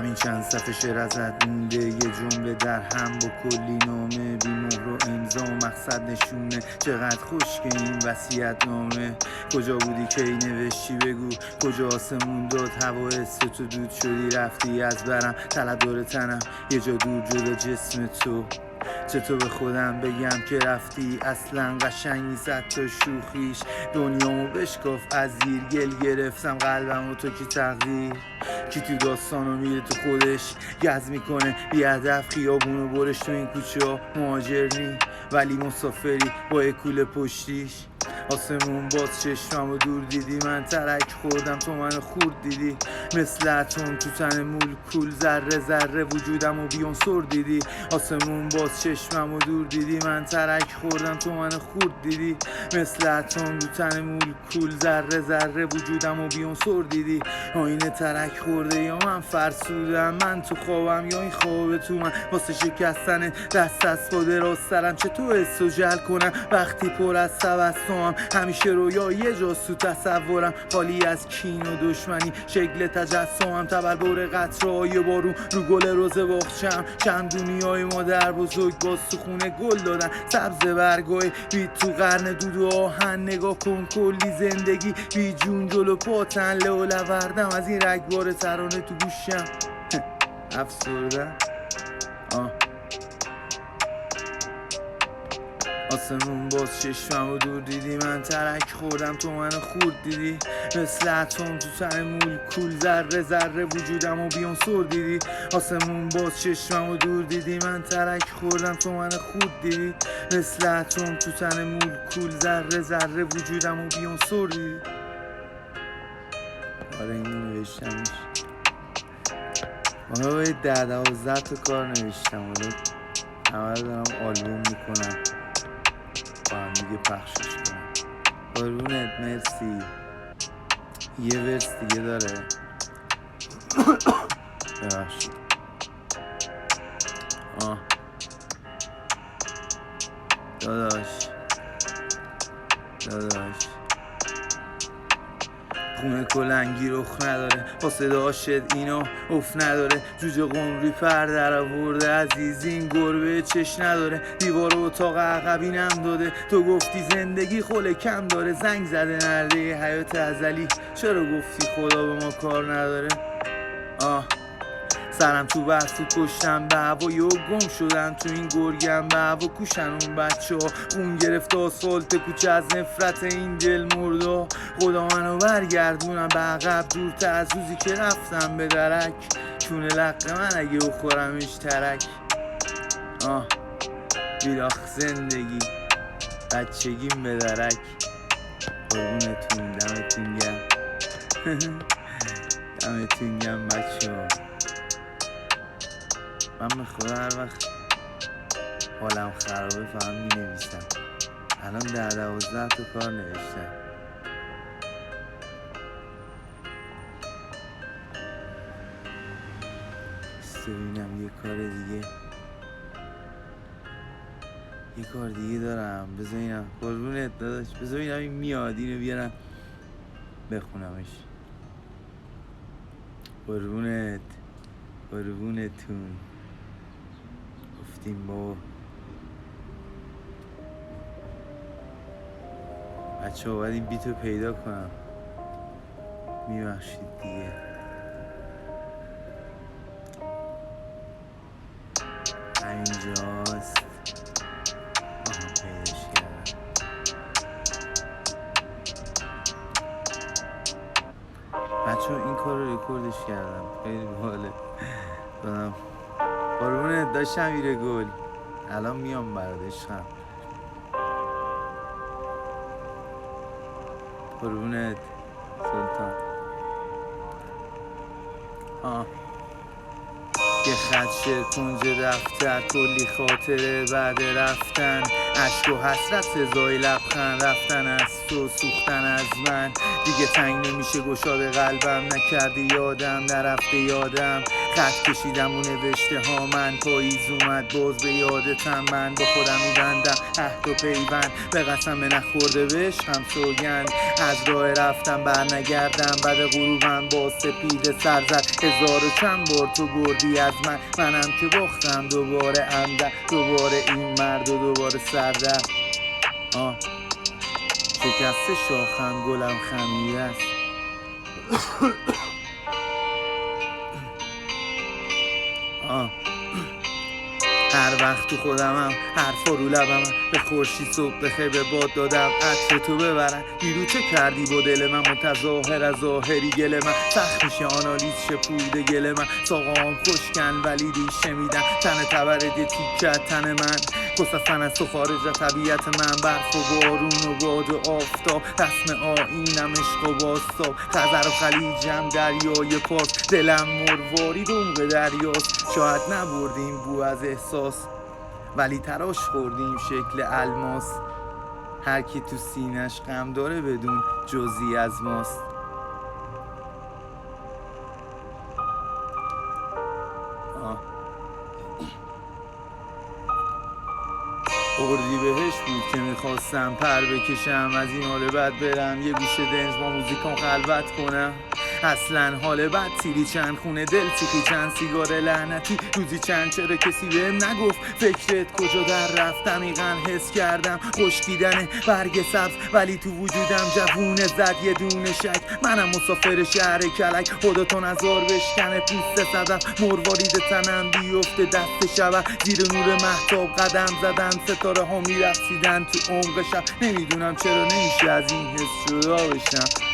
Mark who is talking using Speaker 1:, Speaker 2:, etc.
Speaker 1: همین چند صفحه شعر ازت مونده، یه جمله در هم با کلی نامه، بی مهر و امضا مقصد نشونه. چقدر خوشگه این وصیت نامه. کجا بودی کی نوشتی بگو، کجا آسمون داد هوا حس تو دود شدی رفتی از برم، طلبدار تنم یه جا دور جدا جسم تو. چطور به خودم بگم که رفتی، اصلا قشنگ نیست حتی شوخیش. دنیامو بشکاف از زیر گل گرفتم قلبمو تو کی تقدیر. کی تو داستانو میره تو خودش گز میکنه بی هدف خیابونو برش، تو این کوچه ها مهاجر نی ولی مسافری با کوله پشتیش. آسمون باز چشممو دور دیدی، من ترک خوردم تو منو خورد دیدی. مثل اتم تو تن مولکول ذره ذره وجودمو بی‌عنصر دیدی. آسمون باز چشممو دور دیدی، من ترک خوردم تو منو خورد دیدی. مثل اتم تو تن مولکول ذره ذره وجودمو بی‌عنصر دیدی. آینه ترک خورده یا من فرسودم، من تو خوابم یا این خواب تو من. واسه شکستن دست از پا دراز سرم، چطور حسو جل کنم وقتی پر از تبسمم. همیشه رویا یه جاست تو تصورم، خالی از کین و دشمنی شکل تجسمم. تبلبر قطره‌های بارون رو گل روز باغچه‌ام، چند دنیای مادر بزرگ باز تو خونه گل دادن. سبز برگای بی تو قرن دود و آهن، نگاه کن کلی زندگی بی جون جلو پاتن. لوردم از این رگبار ترانه تو گوشم افسردم. آسمون باز چشممو دور دیدی، من ترک خوردم تو منو خورد دیدی. مثل اتم تو تن مولکول ذره ذره وجودمو بی‌عنصر دیدی. آسمون باز چشممو دور دیدی، من ترک خوردم تو منو خورد دیدی. مثل اتم تو تن مولکول ذره ذره وجودمو بی‌عنصر دیدی. آره اینو نوشتمش. آره باید 10-12 تا کار نوشتم، حالا همه رو دارم آلبوم میکنم با هم دیگه پخشش کنم. قربونت مرسی. یه ورس دیگه داره ببخشید. داداش خونه کلنگی رخ نداره، با صدا شد اینا اف نداره. جوجه قمری پر در آورده عزیز، این گربه چش نداره. دیوار اتاق عقبینم داده، تو گفتی زندگی خله کم داره. زنگ زده نرده حیات ازلی، چرا گفتی خدا به ما کار نداره. سرم تو برف تو کشتم به هوا، یو گم شدم تو این گرگم به هوا. کوشن اون بچه ها خون گرفت آسفالت کوچه از نفرت این دل مردا. خدا منو برگردونم به عقب دورتر از روزی که رفتم به درک. چونه لقه من اگه بخورمش ترک. بیراخ زندگی بچگیم به درک. قربونتون دمتون گرم دمتون گرم بچه ها. من به خدا هر وقت حالم خرابه فقط می نویسم. الان 10-12 تا کار نوشتم. ببینم یه کار دیگه دارم. بذار اینم قربونت داداش، بذار اینم این میاد اینو بیارم بخونمش. قربونتون گفتیم با بچه ها باید این بیتو پیدا کنم. میبخشید دیگه. همینجاست. پیداش کردم. بچه ها این کار رو رکوردش کردم، خیلی باله. دادم قربونت داشتم میره گل. الان میام برات عشقم. قربونت سلطان. یه خدشه کنج دفتر، کلی خاطره بعد رفتن، عشق و حسرت سزای لبخند، رفتن از تو سوختن از من. دیگه تنگ نمیشه گشاد قلبم، نکردی یادم نرفته یادم، خط کشیدم و نوشته ها من، پاییز اومد باز به یادتم، من با خودم میبندم عهد و پیوند، به قسم نخورده به عشقم سوگند، از راه رفتم بر نگردم، بعد غروبم با سپید سر زد، هزار و چند بار تو بردی از من، منم که باختم دوباره عمدن، دوباره این مرد و دوباره سردر. شکست شاخم گلم خمیده است. هر وقت تو خودمم، حرفا رو لبم، به خورشید صبح بخیر به باد دادم، عطر تو ببرن دیرو چه کردی با دل من، متظاهر از ظاهری گل من، سخت میشه آنالیز شپوده گل من، ساقام خشکن ولی ریشه میدن، تن تبرد تیکت تن من، کسستن از تو خارج از طبیعت من، برف و بارون و باد و آفتاب، رسم آیینم عشق و باستا، خزر و خلیجم دریای پاس، دلم مرواری دنق دریاست، شاید نبردیم بو از احساس ولی تراش خوردیم شکل الماس، هر کی تو سینش غم داره بدون جزئی از ماست. اردیبهشت بود که میخواستم پر بکشم، از این حال بد برم یه گوشه دنج با موزیکام خلوت کنم، اصلا حال بد تیری چند، خونه دل تیخی چند، سیگار لعنتی روزی چند، چرا کسی بهم نگفت فکرت کجا در رفت، عمیقاً حس کردم خشکیدن برگ سبز ولی تو وجودم جوونه زد یه دونه شک، منم مسافر شهر کلک، خودتو نزار بشکنه پوست صدف، مروارید تنم بیفته دست شب، زیر نور مهتاب قدم زدم، ستاره ها میرقصیدن تو عمق شب، نمیدونم چرا نمیشه از این حس جدا بشم.